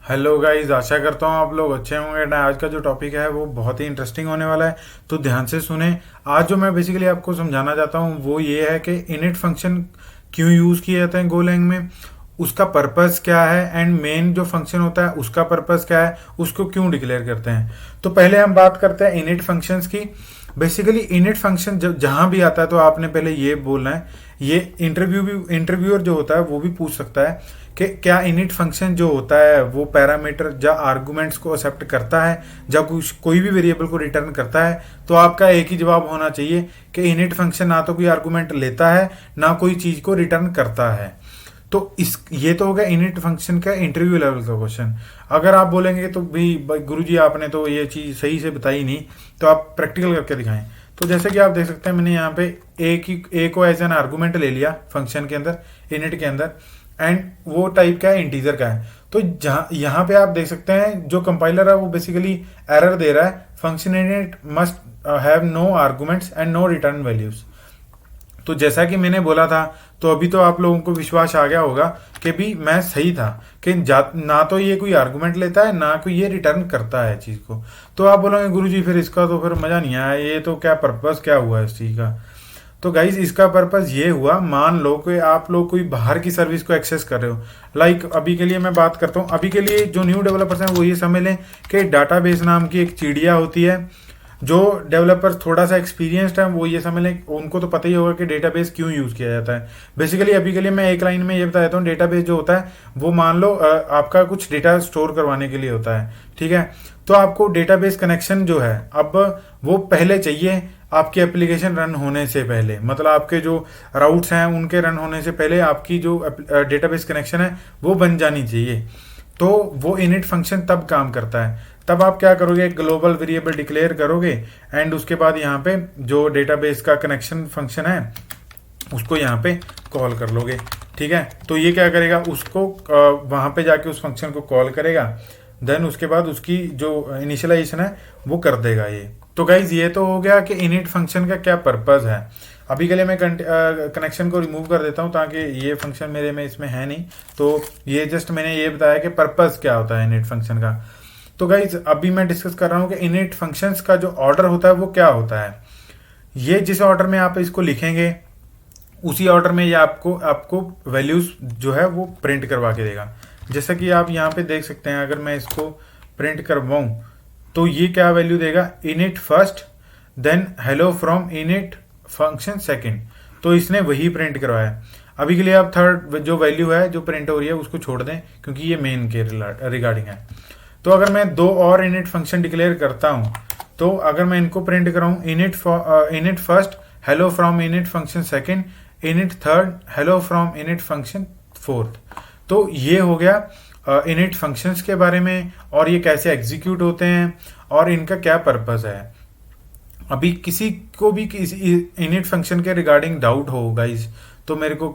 Hello guys, आशा करता हूँ आप लोग अच्छे होंगे ना। आज का जो टॉपिक है वो बहुत ही इंटरेस्टिंग होने वाला है, तो ध्यान से सुने। आज जो मैं बेसिकली आपको समझाना चाहता हूँ वो ये है कि इनिट फंक्शन क्यों यूज़ किए जाते हैं गोलैंग में, उसका पर्पस क्या है, एंड मेन जो फंक्शन होता है उसका पर्पस क्या है, उसको क्यों डिक्लेयर करते हैं। तो पहले हम बात करते हैं इनिट फंक्शंस की। बेसिकली इनिट फंक्शन जब जहां भी आता है तो आपने पहले ये बोलना है। ये इंटरव्यूअर जो होता है वो भी पूछ सकता है कि क्या इनिट फंक्शन जो होता है वो पैरामीटर या आर्गुमेंट्स को एक्सेप्ट करता है, जब कोई भी वेरिएबल को रिटर्न करता है। तो आपका एक ही जवाब होना चाहिए कि इनिट फंक्शन ना तो कोई आर्गुमेंट लेता है ना कोई चीज को रिटर्न करता है। तो इस ये तो हो गया इनिट फंक्शन का इंटरव्यू लेवल का क्वेश्चन। अगर आप बोलेंगे तो भाई गुरुजी आपने तो ये चीज सही से बताई नहीं, तो आप प्रैक्टिकल करके दिखाएं। तो जैसे कि आप देख सकते हैं, मैंने यहाँ पे ए को एज एन आर्गुमेंट ले लिया फंक्शन के अंदर, इनिट के अंदर, एंड वो टाइप का है, इंटीजर का है। तो जहाँ यहाँ पे आप देख सकते हैं जो कंपाइलर है वो बेसिकली एरर दे रहा है, function init must have no arguments and no return values. तो जैसा कि मैंने बोला था, तो अभी तो आप लोगों को विश्वास आ गया होगा कि भी मैं सही था कि ना तो ये कोई आर्गुमेंट लेता है ना कोई ये रिटर्न करता है चीज को। तो आप बोलोगे गुरुजी फिर इसका तो फिर मजा नहीं आया, ये तो क्या पर्पस क्या हुआ इस चीज का। तो गाइज इसका पर्पस ये हुआ, मान लो कि आप लोग कोई बाहर की सर्विस को एक्सेस कर रहे हो। लाइक अभी के लिए मैं बात करता हूँ, अभी के लिए जो न्यू डेवलपर्स हैं वो ये समझ लें कि डाटाबेस नाम की एक चिड़िया होती है। जो डेवलपर थोड़ा सा एक्सपीरियंस्ड है वो ये समझ लें, उनको तो पता ही होगा कि डेटाबेस क्यों यूज किया जाता है। बेसिकली अभी के लिए मैं एक लाइन में ये बता देता हूँ, डेटाबेस जो होता है वो मान लो आपका कुछ डेटा स्टोर करवाने के लिए होता है, ठीक है। तो आपको डेटाबेस कनेक्शन जो है अब वो पहले चाहिए आपकी एप्लीकेशन रन होने से पहले, मतलब आपके जो राउट्स हैं उनके रन होने से पहले आपकी जो डेटाबेस कनेक्शन है वो बन जानी चाहिए। तो वो इनिट फंक्शन तब काम करता है। तब आप क्या करोगे, ग्लोबल वेरिएबल डिक्लेयर करोगे, एंड उसके बाद यहाँ पे जो डेटाबेस का कनेक्शन फंक्शन है उसको यहाँ पे कॉल कर लोगे, ठीक है। तो ये क्या करेगा, उसको वहां पे जाके उस फंक्शन को कॉल करेगा, देन उसके बाद उसकी जो इनिशियलाइजेशन है वो कर देगा ये। तो गाइज ये तो हो गया कि इनिट फंक्शन का क्या पर्पज है। अभी के लिए मैं कनेक्शन को रिमूव कर देता हूं ताकि ये फंक्शन मेरे में इसमें है नहीं। तो ये जस्ट मैंने ये बताया कि पर्पज क्या होता है इनिट फंक्शन का। तो गाइज अभी मैं डिस्कस कर रहा हूं कि इनिट फंक्शंस का जो ऑर्डर होता है वो क्या होता है। ये जिस ऑर्डर में आप इसको लिखेंगे उसी ऑर्डर में ये आपको आपको वैल्यूज जो है वो प्रिंट करवा के देगा। जैसा कि आप यहाँ पे देख सकते हैं, अगर मैं इसको प्रिंट करवाऊं तो ये क्या वैल्यू देगा, init first then hello from init function second. तो इसने वही प्रिंट करवाया। अभी के लिए आप थर्ड जो वैल्यू है जो प्रिंट हो रही है उसको छोड़ दें क्योंकि ये मेन के रिगार्डिंग है। तो अगर मैं दो और इनिट फंक्शन डिक्लेयर करता हूं, तो अगर मैं इनको प्रिंट कराऊं, init first hello from init function second, init third hello from init function fourth. तो ये हो गया इनिट फंक्शंस के बारे में, और ये कैसे एग्जीक्यूट होते हैं और इनका क्या पर्पस है। अभी किसी को भी किसी इनिट फंक्शन के रिगार्डिंग डाउट हो गाइज, तो मेरे को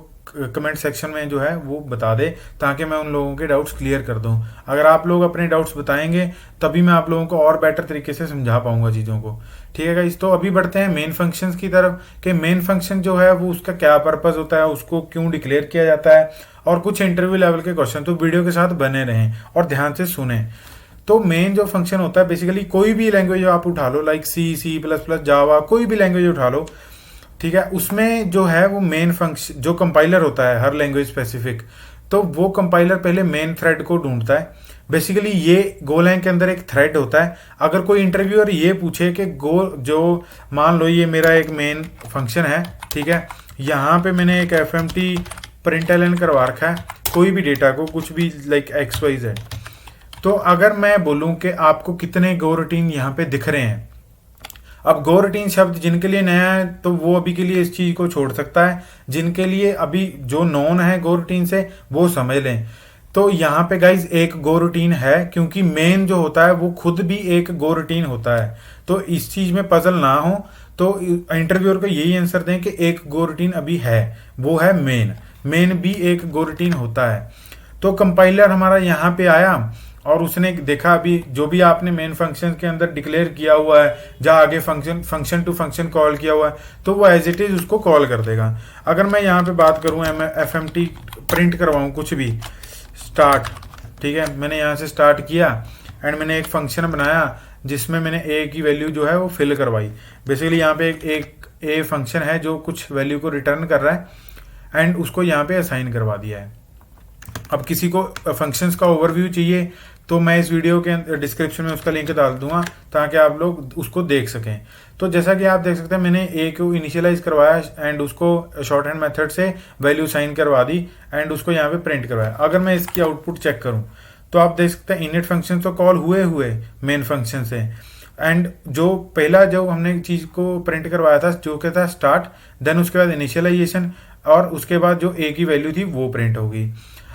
कमेंट सेक्शन में जो है वो बता दे ताकि मैं उन लोगों के डाउट्स क्लियर कर दूं। अगर आप लोग अपने डाउट्स बताएंगे तभी मैं आप लोगों को और बेटर तरीके से समझा पाऊंगा चीज़ों को, ठीक है गाइस। तो अभी बढ़ते हैं मेन फंक्शंस की तरफ कि मेन फंक्शन जो है वो उसका क्या पर्पस होता है, उसको क्यों डिक्लेयर किया जाता है, और कुछ इंटरव्यू लेवल के क्वेश्चन। तो वीडियो के साथ बने रहें और ध्यान से सुने। तो मेन जो फंक्शन होता है, बेसिकली कोई भी लैंग्वेज आप उठा लो, लाइक C++, जावा, कोई भी लैंग्वेज उठा लो, ठीक है। उसमें जो है वो मेन फंक्शन जो कंपाइलर होता है हर लैंग्वेज स्पेसिफिक, तो वो कंपाइलर पहले मेन थ्रेड को ढूंढता है। बेसिकली ये गोलैंग के अंदर एक थ्रेड होता है। अगर कोई इंटरव्यूअर ये पूछे कि जो मान लो ये मेरा एक मेन फंक्शन है, ठीक है, यहाँ पे मैंने एक fmt प्रिंटलन करवा रखा है कोई भी डेटा को, कुछ भी लाइक XYZ। तो अगर मैं बोलूं कि आपको कितने गो रूटीन यहाँ पे दिख रहे हैं, अब गो रूटीन शब्द जिनके लिए नया है तो वो अभी के लिए इस चीज को छोड़ सकता है, जिनके लिए अभी जो नोन है गो रूटीन से वो समझ लें। तो यहाँ पे गाइज एक गो रूटीन है, क्योंकि मेन जो होता है वो खुद भी एक गो रूटीन होता है। तो इस चीज में पजल ना हो, तो इंटरव्यूअर को यही आंसर दें कि एक गो रूटीन अभी है, वो है मेन भी एक गो रूटीन होता है। तो कंपाइलर हमारा यहाँ पे आया और उसने देखा अभी जो भी आपने मेन फंक्शन के अंदर डिक्लेयर किया हुआ है, जहाँ आगे फंक्शन टू फंक्शन कॉल किया हुआ है, तो वो एज इट इज उसको कॉल कर देगा। अगर मैं यहाँ पे बात करूँ, fmt प्रिंट करवाऊँ कुछ भी, स्टार्ट, ठीक है, मैंने यहाँ से स्टार्ट किया एंड मैंने एक फंक्शन बनाया जिसमें मैंने ए की वैल्यू जो है वो फिल करवाई। बेसिकली यहाँ पे एक ए फंक्शन है जो कुछ वैल्यू को रिटर्न कर रहा है एंड उसको यहाँ पे असाइन करवा दिया है। अब किसी को फंक्शंस का ओवरव्यू चाहिए तो मैं इस वीडियो के डिस्क्रिप्शन में उसका लिंक डाल दूंगा ताकि आप लोग उसको देख सकें। तो जैसा कि आप देख सकते हैं मैंने ए को इनिशियलाइज करवाया एंड उसको शॉर्ट हैंड मेथड से वैल्यू साइन करवा दी एंड उसको यहाँ पे प्रिंट करवाया। अगर मैं इसकी आउटपुट चेक करूँ तो आप देख सकते हैं इनिट फंक्शन तो कॉल हुए मेन फंक्शन से एंड जो पहला जो हमने चीज को प्रिंट करवाया था जो क्या था स्टार्ट, देन उसके बाद इनिशियलाइजेशन और उसके बाद जो ए की वैल्यू थी वो प्रिंट होगी।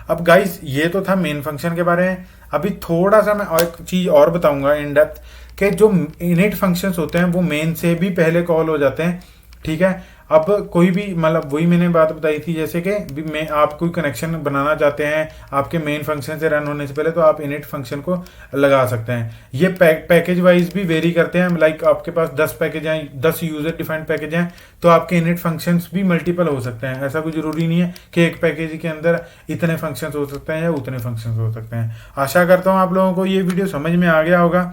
अब गाइस ये तो था मेन फंक्शन के बारे में। अभी थोड़ा सा मैं एक चीज और बताऊंगा इन डेप्थ कि जो इनिट फंक्शंस होते हैं वो मेन से भी पहले कॉल हो जाते हैं, ठीक है। अब कोई भी मतलब वही मैंने बात बताई थी जैसे कि मैं आप कोई कनेक्शन बनाना चाहते हैं आपके मेन फंक्शन से रन होने से पहले तो आप इनिट फंक्शन को लगा सकते हैं। ये पैकेज वाइज भी वेरी करते हैं, लाइक आपके पास 10 पैकेज हैं, 10 यूजर डिफाइंड पैकेज हैं तो आपके इनिट फंक्शंस भी मल्टीपल हो सकते हैं। ऐसा कोई जरूरी नहीं है कि एक पैकेज के अंदर इतने फंक्शंस हो सकते हैं या उतने फंक्शंस हो सकते हैं। आशा करता हूँ आप लोगों को ये वीडियो समझ में आ गया होगा।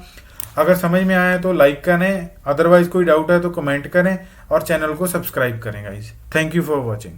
अगर समझ में आया तो लाइक करें, अदरवाइज कोई डाउट है तो कमेंट करें और चैनल को सब्सक्राइब करें guys. Thank you for watching.